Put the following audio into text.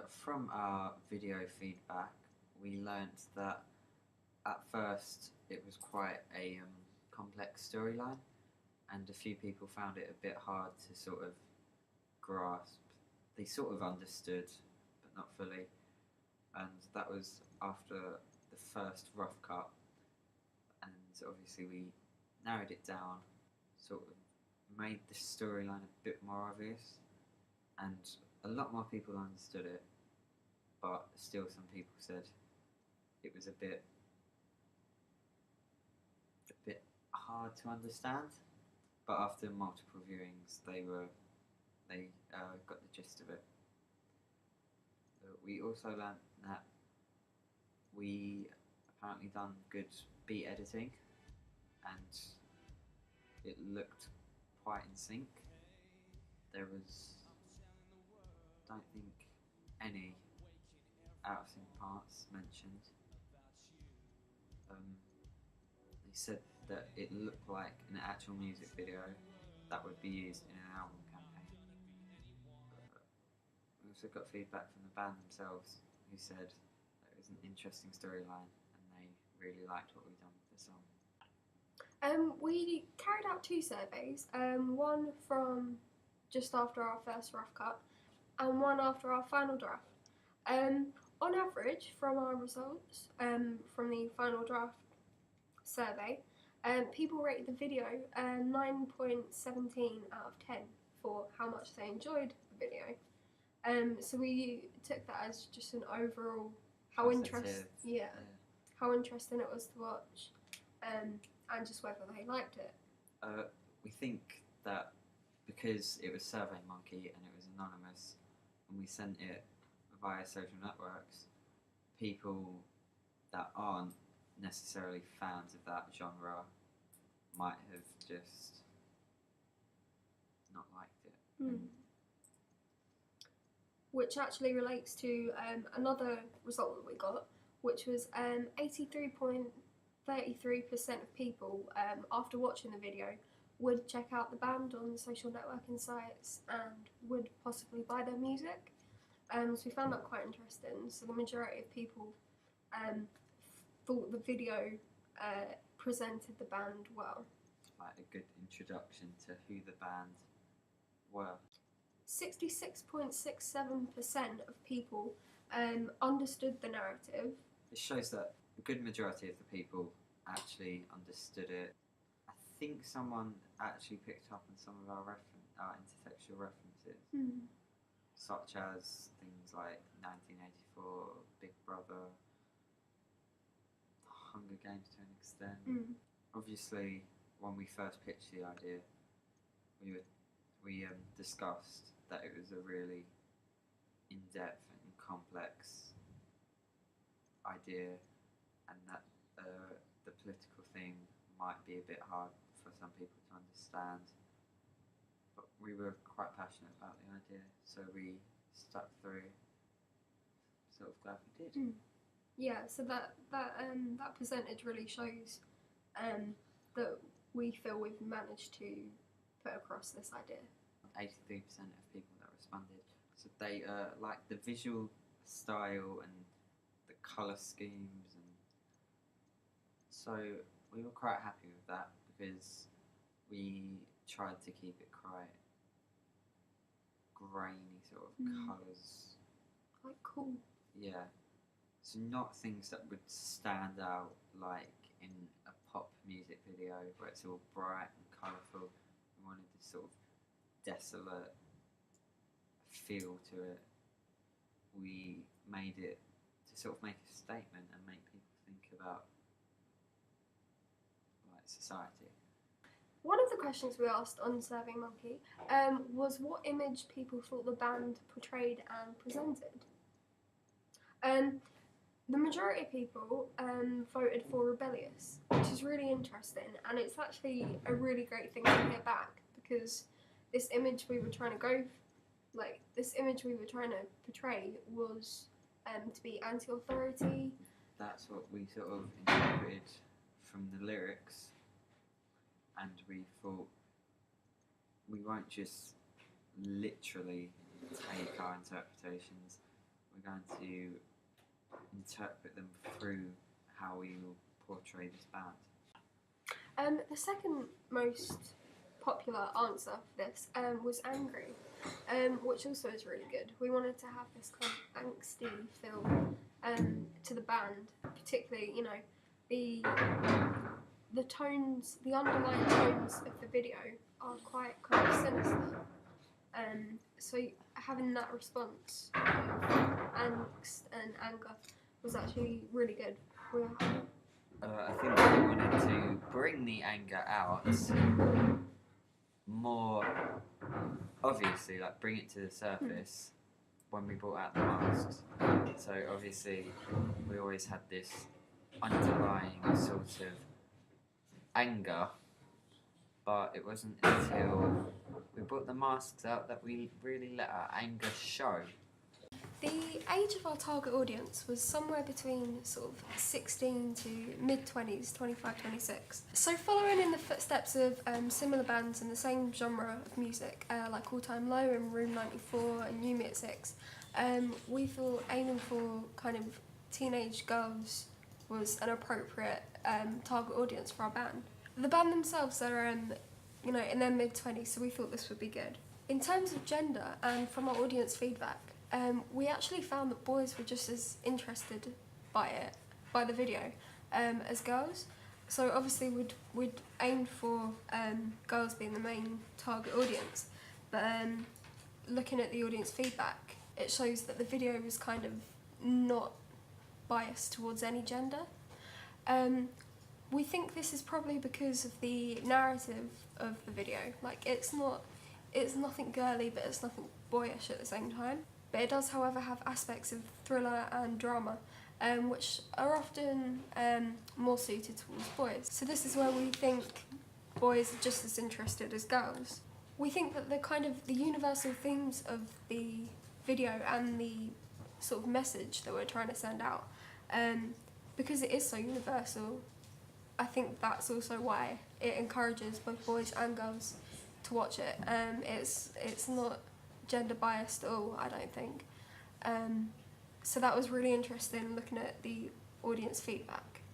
From our video feedback, we learnt that at first it was quite a complex storyline, and a few people found it a bit hard to sort of grasp. They sort of understood, but not fully, and that was after the first rough cut, and obviously we narrowed it down, sort of made the storyline a bit more obvious, and a lot more people understood it, but still some people said it was a bit hard to understand. But after multiple viewings, they got the gist of it. We also learnt that we apparently done good beat editing, and it looked quite in sync. There was, don't think, any out of sync parts mentioned. They said that it looked like an actual music video that would be used in an album campaign. We also got feedback from the band themselves, who said that it was an interesting storyline and they really liked what we'd done with the song. We carried out 2 surveys, one from just after our first rough cut and one after our final draft. On average, from our results from the final draft survey, people rated the video 9.17 out of 10 for how much they enjoyed the video. So we took that as just an overall how interesting it was to watch, and just whether they liked it. We think that because it was SurveyMonkey and it was anonymous, and we sent it via social networks, people that aren't necessarily fans of that genre might have just not liked it. Which actually relates to another result that we got, which was 83.33% of people after watching the video would check out the band on social networking sites and would possibly buy their music. So we found that quite interesting. So the majority of people thought the video presented the band well. Like a good introduction to who the band were. 66.67% of people understood the narrative. It shows that a good majority of the people actually understood it. I think someone actually picked up on some of our intertextual references, such as things like 1984, Big Brother, Hunger Games to an extent. Obviously, when we first pitched the idea, we discussed that it was a really in-depth and complex idea, and that the political theme might be a bit hard for some people to understand. But we were quite passionate about the idea, so we stuck through. Sort of glad we did. Yeah, so that percentage really shows that we feel we've managed to put across this idea. 83% of people that responded, so they liked the visual style and the colour schemes, and so we were quite happy with that because we tried to keep it quite grainy sort of colours. Quite cool. Yeah. So not things that would stand out like in a pop music video where it's all bright and colourful. We wanted this sort of desolate feel to it. We made it to sort of make a statement and make people think about like society. One of the questions we asked on SurveyMonkey was what image people thought the band portrayed and presented. The majority of people voted for rebellious, which is really interesting, and it's actually a really great thing to hear back, because this image we were trying to portray was to be anti-authority. That's what we sort of interpreted from the lyrics, and we thought we won't just literally take our interpretations we're going to interpret them through how we will portray this band. The second most popular answer for this was angry, which also is really good. We wanted to have this kind of angsty feel to the band, particularly, you know, the tones, the underlying tones of the video are quite kind of sinister. So having that response of angst and anger was actually really good. I think we wanted to bring the anger out more obviously, like bring it to the surface when we brought out the masks. So obviously we always had this underlying sort of anger, but it wasn't until we brought the masks out that we really let our anger show. The age of our target audience was somewhere between sort of 16 to mid-20s, 25, 26. So following in the footsteps of similar bands in the same genre of music, like All Time Low and Room 94 and New Musics, we feel aiming for kind of teenage girls was an appropriate target audience for our band. The band themselves are, you know, in their mid-20s, so we thought this would be good. In terms of gender and from our audience feedback, we actually found that boys were just as interested by the video, as girls. So obviously we'd aimed for girls being the main target audience, but looking at the audience feedback, it shows that the video was kind of not biased towards any gender. We think this is probably because of the narrative of the video. Like it's nothing girly, but it's nothing boyish at the same time. But it does, however, have aspects of thriller and drama, which are often more suited towards boys. So this is where we think boys are just as interested as girls. We think that the universal themes of the video and the sort of message that we're trying to send out, because it is so universal, I think that's also why it encourages both boys and girls to watch it. It's not gender biased at all, I don't think. So that was really interesting, looking at the audience feedback.